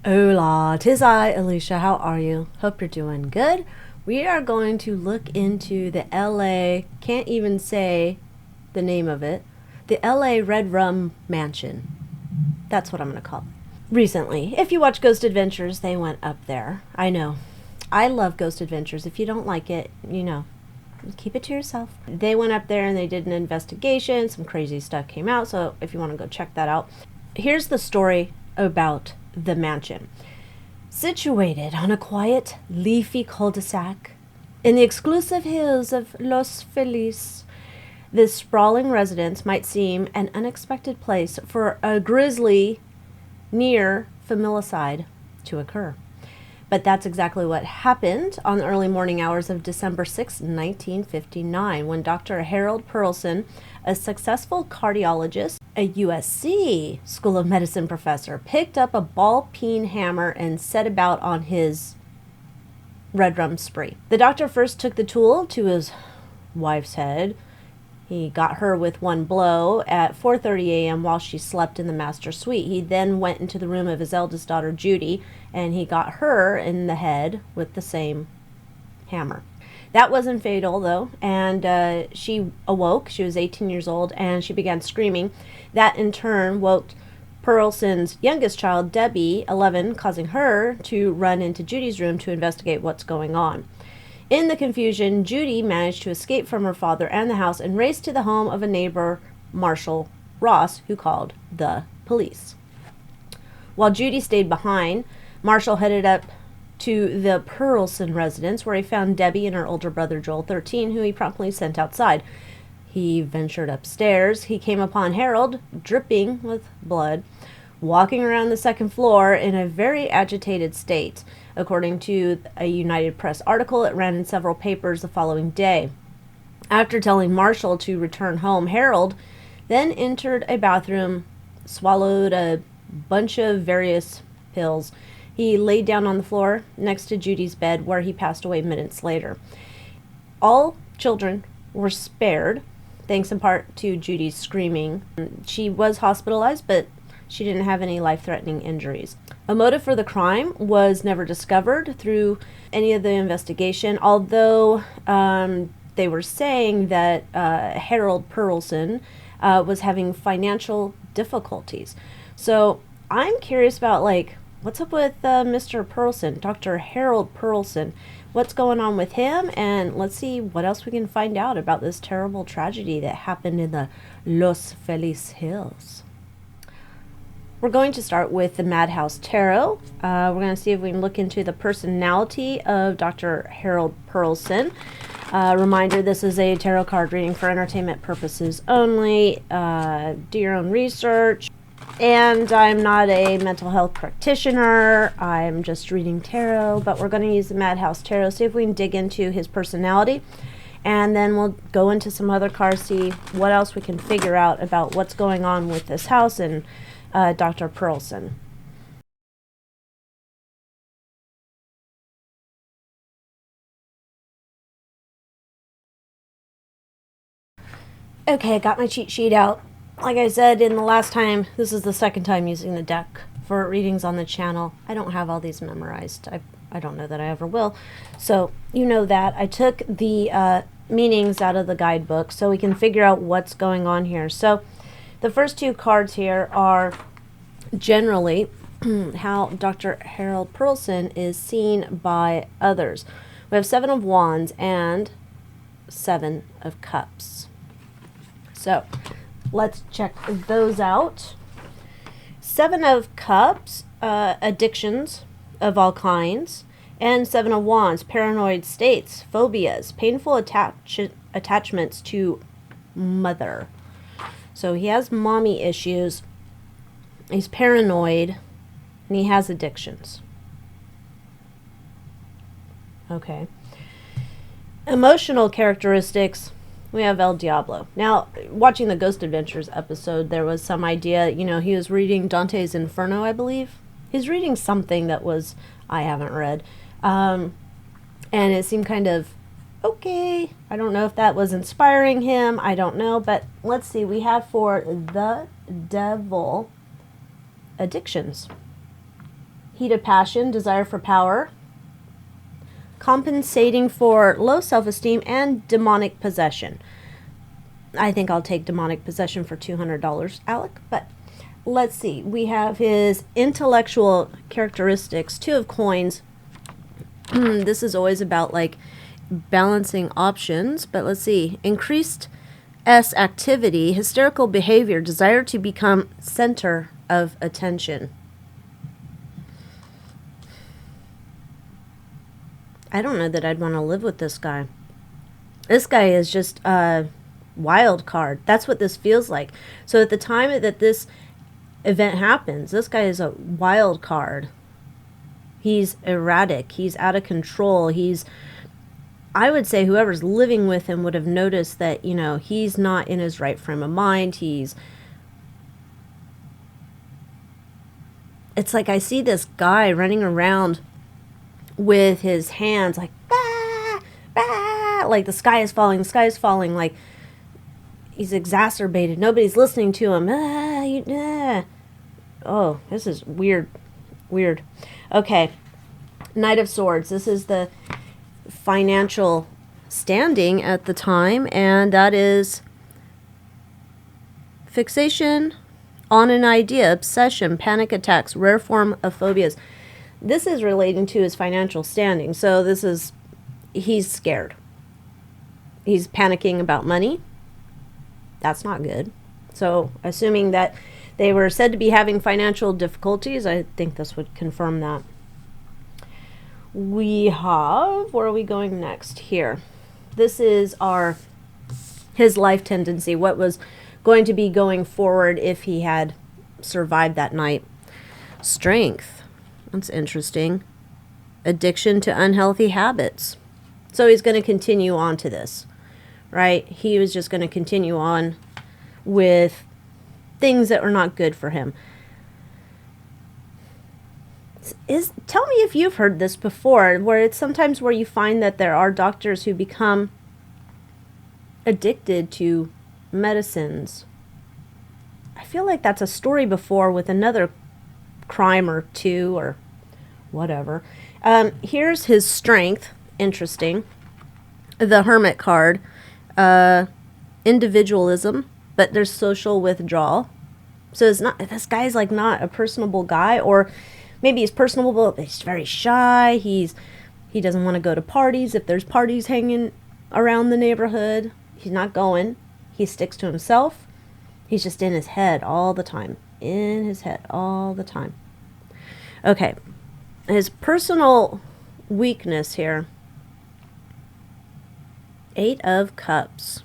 Hola, 'tis I, Alicia. How are you? Hope you're doing good. We are going to look into the LA, can't even say the name of it, the LA Red Rum Mansion. That's what I'm going to call it. Recently, if you watch Ghost Adventures, they went up there. I know. I love Ghost Adventures. If you don't like it, keep it to yourself. They went up there and they did an investigation. Some crazy stuff came out, so if you want to go check that out. Here's the story about the mansion. Situated on a quiet, leafy cul-de-sac in the exclusive hills of Los Feliz, this sprawling residence might seem an unexpected place for a grisly, near familicide to occur. But that's exactly what happened on the early morning hours of December 6, 1959, when Dr. Harold Perlson, a successful cardiologist, a USC School of Medicine professor, picked up a ball-peen hammer and set about on his red rum spree. The doctor first took the tool to his wife's head. He got her with one blow at 4:30 a.m. while she slept in the master suite. He then went into the room of his eldest daughter, Judy, and he got her in the head with the same hammer. That wasn't fatal, though, and she awoke. She was 18 years old, and she began screaming. That, in turn, woke Perlson's youngest child, Debbie, 11, causing her to run into Judy's room to investigate what's going on. In the confusion, Judy managed to escape from her father and the house and raced to the home of a neighbor, Marshall Ross, who called the police. While Judy stayed behind, Marshall headed up to the Perlson residence, where he found Debbie and her older brother, Joel, 13, who he promptly sent outside. He ventured upstairs. He came upon Harold, dripping with blood, walking around the second floor in a very agitated state. According to a United Press article, it ran in several papers the following day. After telling Marshall to return home, Harold then entered a bathroom, swallowed a bunch of various pills. He laid down on the floor next to Judy's bed, where he passed away minutes later. All children were spared, thanks in part to Judy's screaming. She was hospitalized, but she didn't have any life-threatening injuries. A motive for the crime was never discovered through any of the investigation, although they were saying that Harold Perlson was having financial difficulties. So I'm curious about, what's up with Mr. Perlson, Dr. Harold Perlson? What's going on with him? And let's see what else we can find out about this terrible tragedy that happened in the Los Feliz Hills. We're going to start with the Madhouse Tarot. We're going to see if we can look into the personality of Dr. Harold Perlson. Reminder, this is a tarot card reading for entertainment purposes only. Do your own research. And I'm not a mental health practitioner. I'm just reading tarot, but we're going to use the Madhouse Tarot, see if we can dig into his personality. And then we'll go into some other cards, see what else we can figure out about what's going on with this house and Dr. Perlson. Okay, I got my cheat sheet out. Like I said in the last time, this is the second time using the deck for readings on the channel. I don't have all these memorized. I don't know that I ever will. So you know that. I took the meanings out of the guidebook so we can figure out what's going on here. So the first two cards here are generally how Dr. Harold Perlson is seen by others. We have 7 of Wands and 7 of Cups. So let's check those out. 7 of Cups, addictions of all kinds, and 7 of Wands, paranoid states, phobias, painful attachments to mother. So he has mommy issues, he's paranoid, and he has addictions. Okay. Emotional characteristics, we have El Diablo. Now, watching the Ghost Adventures episode, there was some idea, he was reading Dante's Inferno, I believe. He's reading something that I haven't read. And it seemed kind of okay. I don't know if that was inspiring him. I don't know. But let's see. We have for the devil addictions. heat of passion, desire for power, compensating for low self-esteem, and demonic possession. I think I'll take demonic possession for $200, Alec, but let's see. We have his intellectual characteristics, 2 of coins. This is always about like balancing options, but let's see. Increased S activity, hysterical behavior, desire to become center of attention. I don't know that I'd want to live with this guy. This guy is just a wild card. That's what this feels like. So at the time that this event happens, this guy is a wild card. He's erratic. He's out of control. I would say whoever's living with him would have noticed that, you know, he's not in his right frame of mind. It's like I see this guy running around with his hands like, bah, bah, like the sky is falling, like he's exacerbated. Nobody's listening to him. Oh, this is weird. Okay. Knight of Swords. This is the financial standing at the time, and that is fixation on an idea, obsession, panic attacks, rare form of phobias. This is relating to his financial standing. So he's scared. He's panicking about money. That's not good. So assuming that they were said to be having financial difficulties, I think this would confirm that. We have, where are we going next? Here. This is his life tendency, what was going to be going forward if he had survived that night. Strength. That's interesting. Addiction to unhealthy habits. So he's going to continue on to this, right? He was just going to continue on with things that were not good for him. Tell me if you've heard this before, where it's sometimes where you find that there are doctors who become addicted to medicines. I feel like that's a story before with another crime or 2 or whatever. Here's his strength. Interesting. The Hermit card. Individualism, but there's social withdrawal. So this guy's like not a personable guy, or maybe he's personable, but he's very shy. He doesn't want to go to parties. If there's parties hanging around the neighborhood, he's not going. He sticks to himself. He's just in his head all the time. Okay. His personal weakness here. 8 of Cups.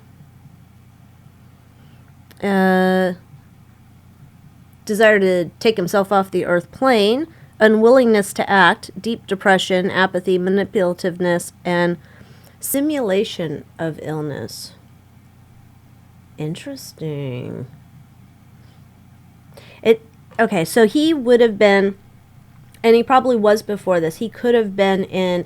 Desire to take himself off the earth plane. Unwillingness to act. Deep depression. Apathy. Manipulativeness. And simulation of illness. Interesting. Okay, so he would have been, and he probably was before this, he could have been in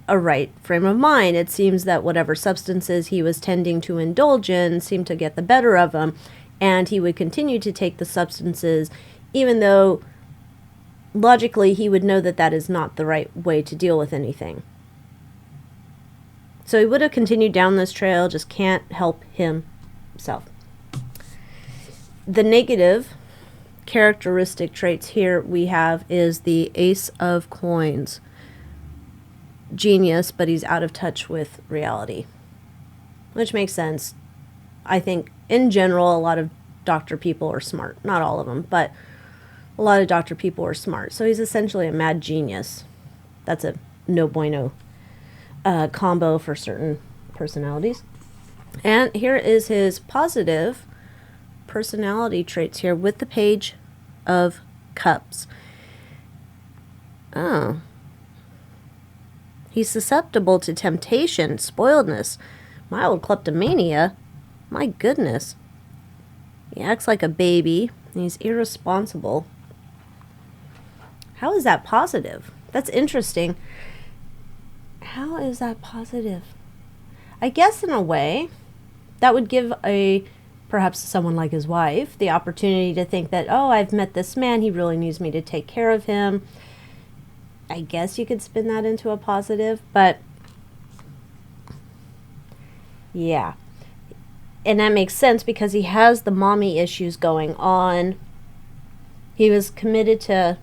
a right frame of mind. It seems that whatever substances he was tending to indulge in seemed to get the better of him, and he would continue to take the substances, even though logically he would know that that is not the right way to deal with anything. So he would have continued down this trail, just can't help himself. The negative characteristic traits here we have is the Ace of Coins. Genius, but he's out of touch with reality, which makes sense. I think in general a lot of doctor people are smart. Not all of them, but a lot of doctor people are smart. So he's essentially a mad genius. That's a no bueno combo for certain personalities. And here is his positive personality traits here with the Page of Cups. Oh. He's susceptible to temptation, spoiledness, mild kleptomania. My goodness. He acts like a baby. He's irresponsible. How is that positive? That's interesting. How is that positive? I guess in a way, that would give perhaps someone like his wife the opportunity to think that, oh, I've met this man, he really needs me to take care of him. I guess you could spin that into a positive, but yeah. And that makes sense because he has the mommy issues going on. He was committed to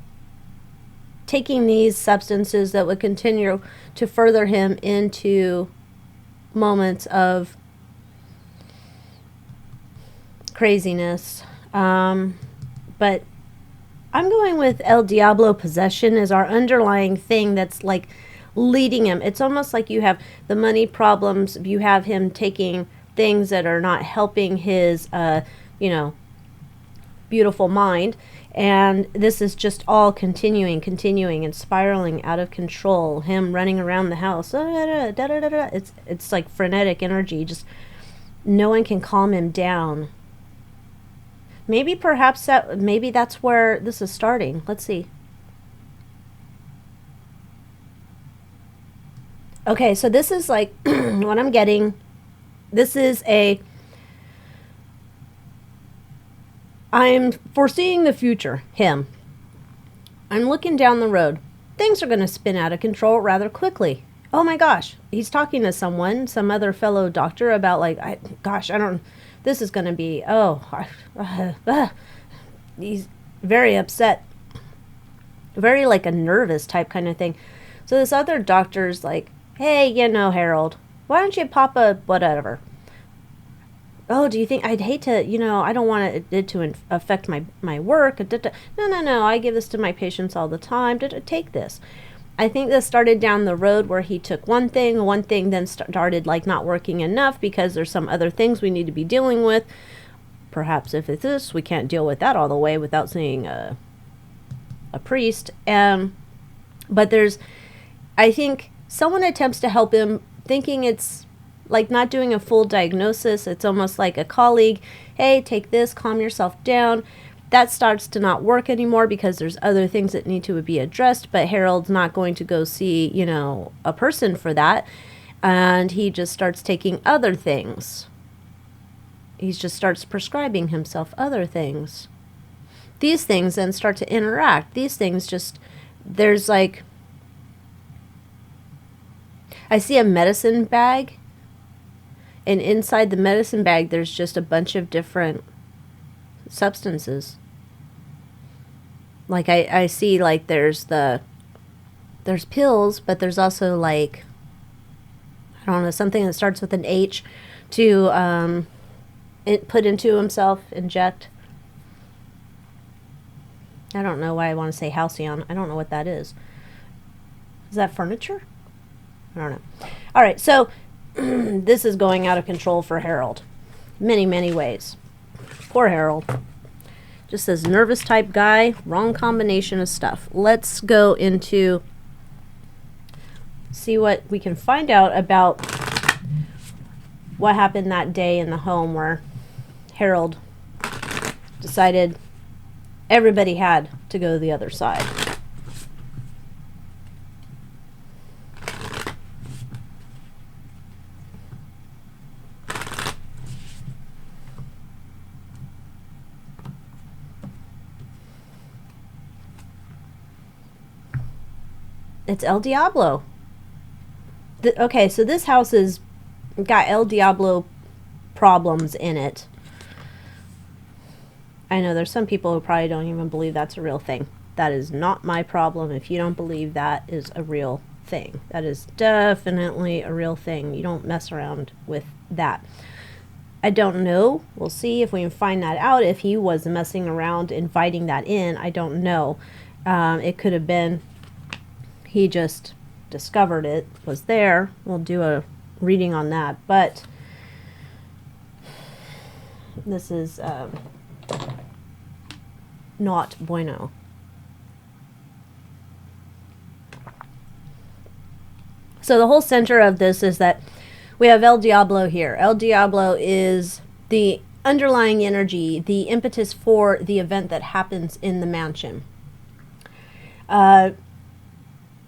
taking these substances that would continue to further him into moments of craziness. But I'm going with El Diablo possession as our underlying thing that's like leading him. It's almost like you have the money problems, you have him taking things that are not helping his, beautiful mind. And this is just all continuing, and spiraling out of control. Him running around the house. It's like frenetic energy. Just no one can calm him down. Maybe that's where this is starting. Let's see. Okay, so this is like what I'm getting. This is I'm foreseeing the future, him. I'm looking down the road. Things are going to spin out of control rather quickly. Oh my gosh, he's talking to someone, some other fellow doctor about this is going to be, he's very upset. Very like a nervous type kind of thing. So this other doctor's like, hey, Harold, why don't you pop a whatever? Oh, do you think I'd hate to, I don't want it to affect my work. No, I give this to my patients all the time. Take this. I think this started down the road where he took one thing then started like not working enough because there's some other things we need to be dealing with. Perhaps if it's this, we can't deal with that all the way without seeing a priest. But I think someone attempts to help him thinking it's like not doing a full diagnosis. It's almost like a colleague, hey, take this, calm yourself down. That starts to not work anymore because there's other things that need to be addressed, but Harold's not going to go see, a person for that. And he just starts taking other things. He just starts prescribing himself other things. These things then start to interact. These things there's like, I see a medicine bag. And inside the medicine bag, there's just a bunch of different substances. Like I see like there's pills, but there's also like, I don't know, something that starts with an H to put into himself, inject. I don't know why I want to say halcyon. I don't know what that is. Is that furniture? I don't know. All right, so this is going out of control for Harold. Many, many ways. Poor Harold. Just this nervous type guy. Wrong combination of stuff. Let's go into see what we can find out about what happened that day in the home where Harold decided everybody had to go the other side. It's El Diablo. Okay, so this house has got El Diablo problems in it. I know there's some people who probably don't even believe that's a real thing. That is not my problem if you don't believe that is a real thing. That is definitely a real thing. You don't mess around with that. I don't know. We'll see if we can find that out. If he was messing around, inviting that in, I don't know. It could have been he just discovered it was there. We'll do a reading on that. But this is not bueno. So the whole center of this is that we have El Diablo here. El Diablo is the underlying energy, the impetus for the event that happens in the mansion.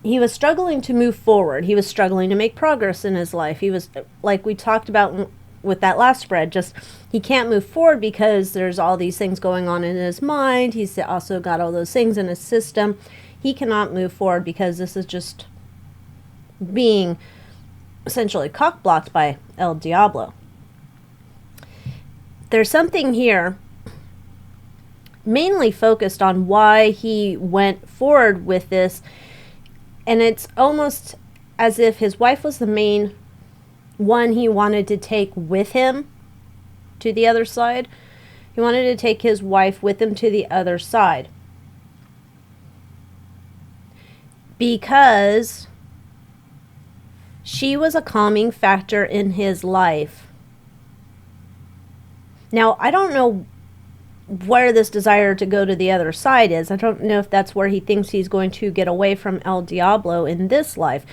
He was struggling to move forward. He was struggling to make progress in his life. He was, like we talked about with that last spread, just he can't move forward because there's all these things going on in his mind. He's also got all those things in his system. he cannot move forward because this is just being essentially cock-blocked by El Diablo. There's something here mainly focused on why he went forward with this, and it's almost as if his wife was the main one he wanted to take with him to the other side. He wanted to take his wife with him to the other side because she was a calming factor in his life. Now, I don't know where this desire to go to the other side is. I don't know if that's where he thinks he's going to get away from El Diablo in this life.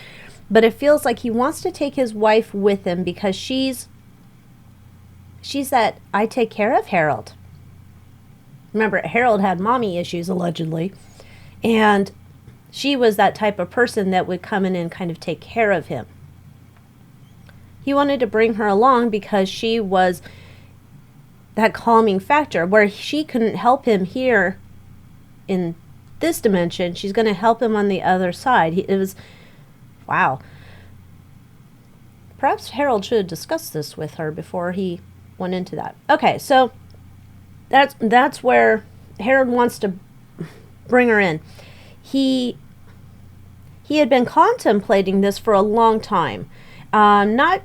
But it feels like he wants to take his wife with him because she's that I take care of Harold. Remember, Harold had mommy issues, allegedly. And she was that type of person that would come in and kind of take care of him. He wanted to bring her along because she was that calming factor. Where she couldn't help him here in this dimension, she's going to help him on the other side. It was, wow. Perhaps Harold should have discussed this with her before he went into that. Okay, so that's where Harold wants to bring her in. He had been contemplating this for a long time. I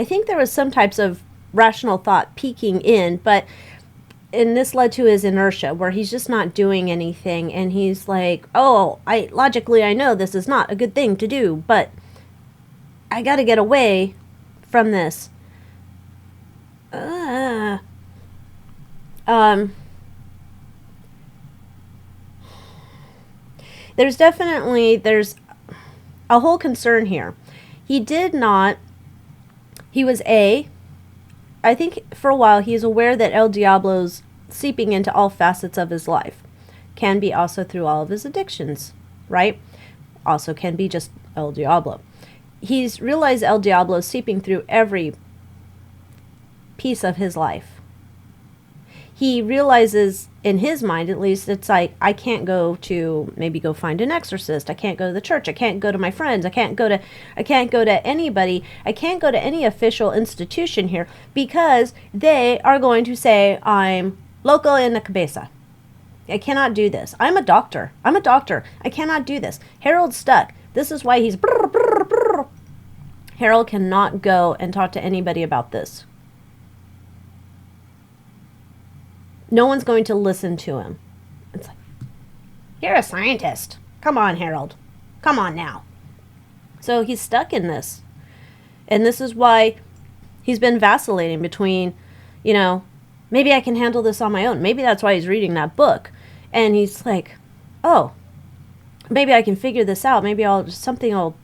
think there was some types of rational thought peeking in, and this led to his inertia, where he's just not doing anything, and he's like, oh, logically I know this is not a good thing to do, but I gotta get away from this. There's a whole concern here. I think for a while he is aware that El Diablo's seeping into all facets of his life. Can be also through all of his addictions, right? Also can be just El Diablo. He's realized El Diablo is seeping through every piece of his life. He realizes, in his mind at least, it's like, I can't go find an exorcist. I can't go to the church. I can't go to my friends. I can't go to anybody. I can't go to any official institution here because they are going to say I'm loco en la cabeza. I cannot do this. I'm a doctor. I cannot do this. Harold's stuck. This is why he's brr, brr, brr. Harold cannot go and talk to anybody about this. No one's going to listen to him. It's like, you're a scientist. Come on, Harold. Come on now. So he's stuck in this. And this is why he's been vacillating between, maybe I can handle this on my own. Maybe that's why he's reading that book. And he's like, oh, maybe I can figure this out. Maybe something will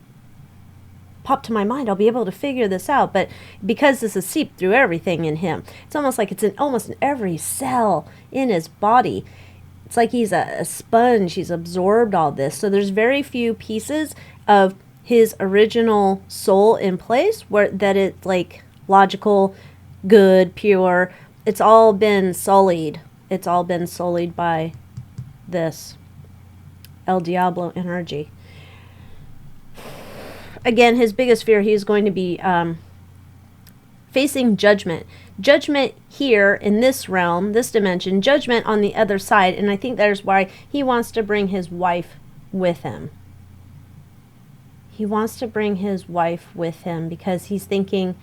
pop to my mind. I'll be able to figure this out. But because this is seeped through everything in him, it's almost like it's in every cell in his body. It's like he's a sponge. He's absorbed all this. So there's very few pieces of his original soul in place that it's like logical, good, pure. It's all been sullied. It's all been sullied by this El Diablo energy. Again, his biggest fear, he's going to be facing judgment. Judgment here in this realm, this dimension, judgment on the other side. And I think that's why he wants to bring his wife with him. He wants to bring his wife with him because he's thinking,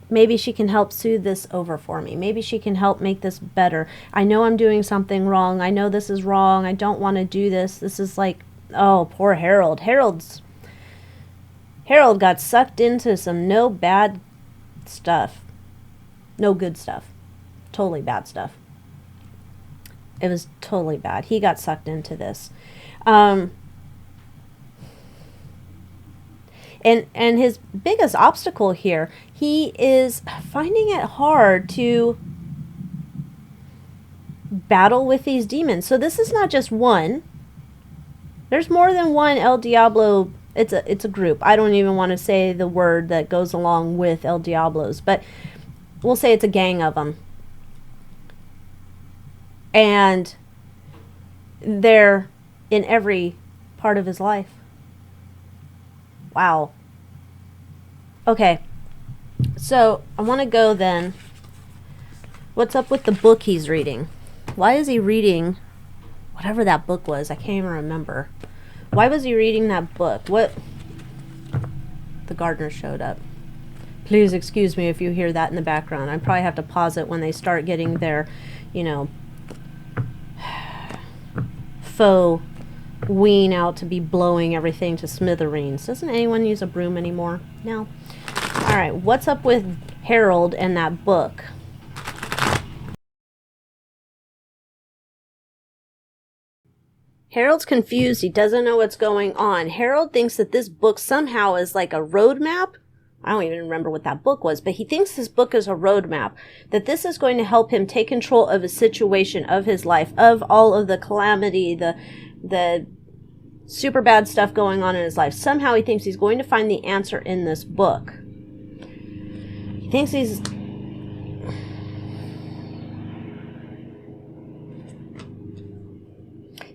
maybe she can help soothe this over for me. Maybe she can help make this better. I know I'm doing something wrong. I know this is wrong. I don't want to do this. This is like, oh, poor Harold. Harold got sucked into some no bad stuff. No good stuff. Totally bad stuff. It was totally bad. He got sucked into this. And his biggest obstacle here, he is finding it hard to battle with these demons. So this is not just one. There's more than one El Diablo. It's a group. I don't even want to say the word that goes along with El Diablos, but we'll say it's a gang of them. And they're in every part of his life. Wow. Okay, so I want to go then. What's up with the book he's reading? Why is he reading whatever that book was? I can't even remember. Why was he reading that book? What? The gardener showed up. Please excuse me if you hear that in the background. I probably have to pause it when they start getting their, faux ween out to be blowing everything to smithereens. Doesn't anyone use a broom anymore? No. All right, what's up with Harold and that book? Harold's confused. He doesn't know what's going on. Harold thinks that this book somehow is like a roadmap. I don't even remember what that book was, but he thinks this book is a roadmap, that this is going to help him take control of his situation, of his life, of all of the calamity, the super bad stuff going on in his life. Somehow he thinks he's going to find the answer in this book. He thinks he's...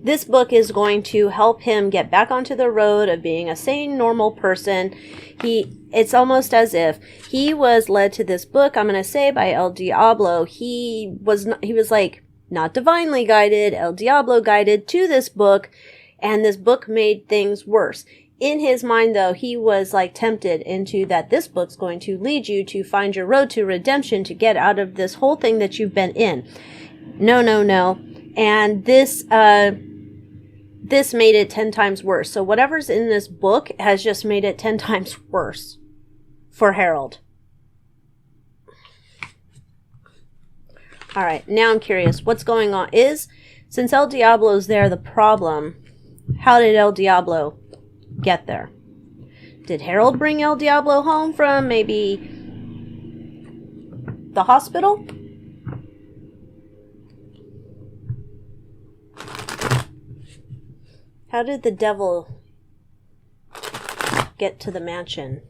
This book is going to help him get back onto the road of being a sane, normal person. It's almost as if he was led to this book, I'm going to say, by El Diablo. He was like not divinely guided, El Diablo guided to this book, and this book made things worse. In his mind, though, he was like tempted into that this book's going to lead you to find your road to redemption, to get out of this whole thing that you've been in. No. And this made it 10 times worse. So whatever's in this book has just made it 10 times worse for Harold. All right, now I'm curious. What's going on? Since El Diablo's there, the problem, how did El Diablo get there? Did Harold bring El Diablo home from maybe the hospital? How did the devil get to the mansion?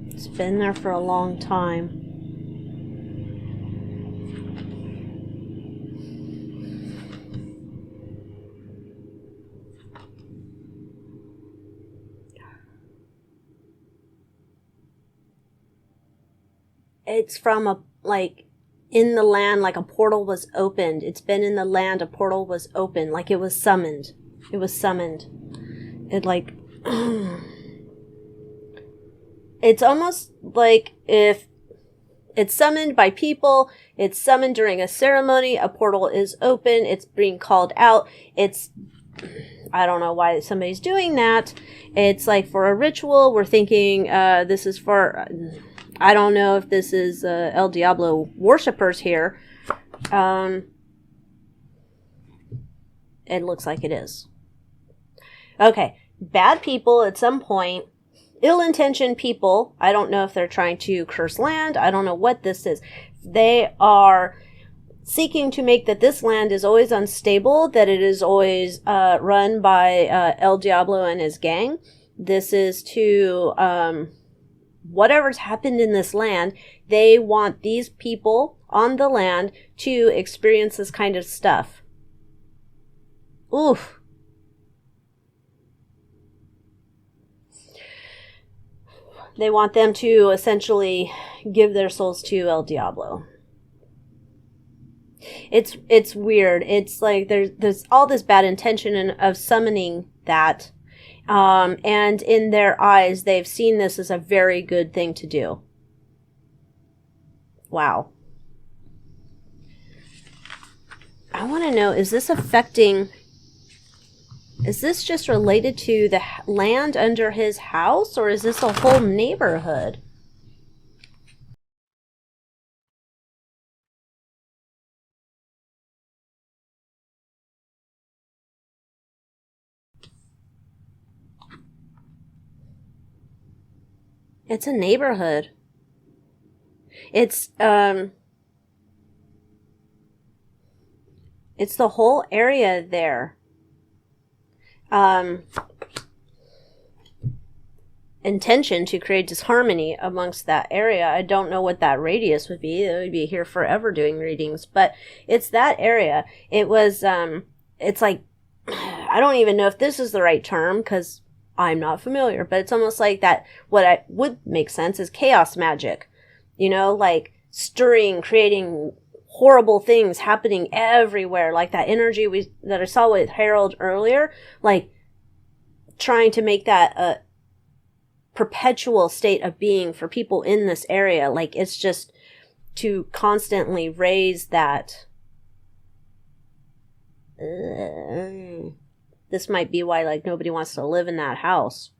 It's been there for a long time. It's from in the land, like a portal was opened. It's been in the land, a portal was opened, like it was summoned. It was summoned. It's almost like if it's summoned by people, it's summoned during a ceremony, a portal is open, it's being called out. I don't know why somebody's doing that. It's like for a ritual, we're thinking this is for... I don't know if this is El Diablo worshippers here. It looks like it is. Okay, bad people at some point, ill-intentioned people. I don't know if they're trying to curse land. I don't know what this is. They are seeking to make that this land is always unstable, that it is always run by El Diablo and his gang. This is to... whatever's happened in this land, they want these people on the land to experience this kind of stuff. Oof. They want them to essentially give their souls to El Diablo. It's weird. It's like there's all this bad intention of summoning that. And in their eyes, they've seen this as a very good thing to do. Wow. I want to know, is this just related to the land under his house, or is this a whole neighborhood? It's a neighborhood. It's the whole area there. intention to create disharmony amongst that area. I don't know what that radius would be. It would be here forever doing readings, but it's that area. It was, it's like, I don't even know if this is the right term because I'm not familiar, but it's almost like that. What I would make sense is chaos magic, you know, like stirring, creating horrible things happening everywhere, like that energy that I saw with Harold earlier, like trying to make that a perpetual state of being for people in this area. Like it's just to constantly raise that. This might be why like nobody wants to live in that house.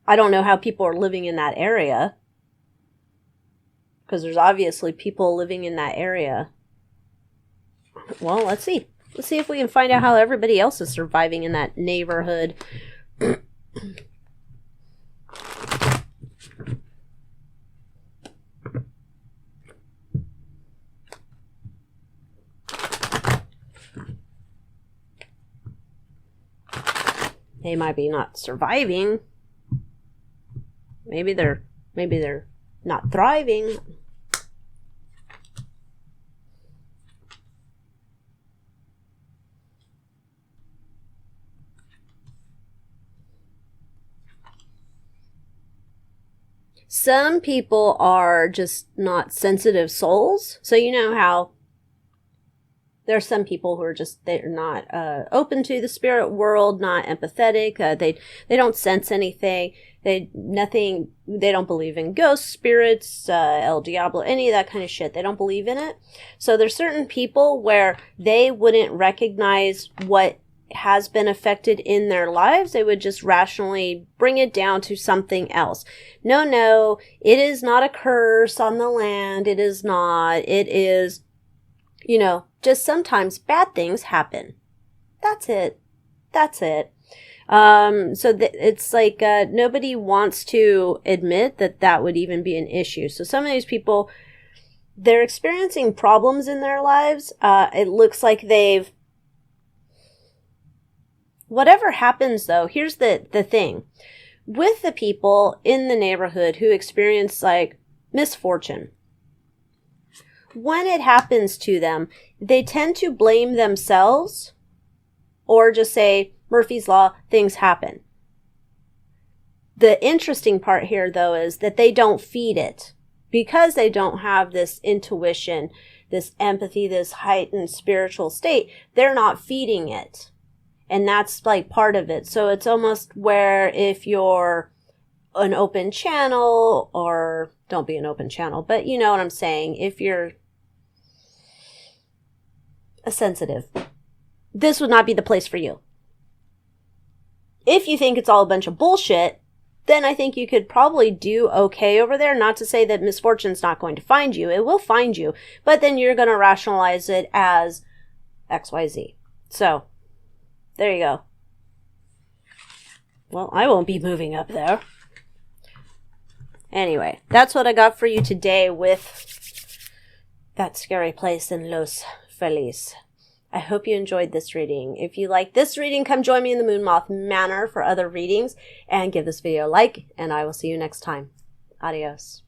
I don't know how people are living in that area, because there's obviously people living in that area. Well, let's see. Let's see if we can find out how everybody else is surviving in that neighborhood. They might be not surviving. Maybe they're not thriving. Some people are just not sensitive souls. So you know how there are some people who are just, they're not open to the spirit world, not empathetic. They don't sense anything. They don't believe in ghosts, spirits, El Diablo, any of that kind of shit. They don't believe in it. So there's certain people where they wouldn't recognize what has been affected in their lives. They would just rationally bring it down to something else. No, it is not a curse on the land. It is not. It is, you know, just sometimes bad things happen. That's it. It's like nobody wants to admit that would even be an issue. So some of these people, they're experiencing problems in their lives. It looks like whatever happens though, here's the thing. With the people in the neighborhood who experience like misfortune, when it happens to them, they tend to blame themselves or just say, Murphy's Law, things happen. The interesting part here, though, is that they don't feed it. Because they don't have this intuition, this empathy, this heightened spiritual state, they're not feeding it. And that's like part of it. So it's almost where if you're an open channel, or don't be an open channel, but you know what I'm saying, if you're a sensitive, this would not be the place for you. If you think it's all a bunch of bullshit, then I think you could probably do okay over there. Not to say that misfortune's not going to find you. It will find you. But then you're going to rationalize it as XYZ. So, there you go. Well, I won't be moving up there. Anyway, that's what I got for you today with that scary place in Los Feliz. I hope you enjoyed this reading. If you like this reading, come join me in the Moon Moth Manor for other readings and give this video a like, and I will see you next time. Adios.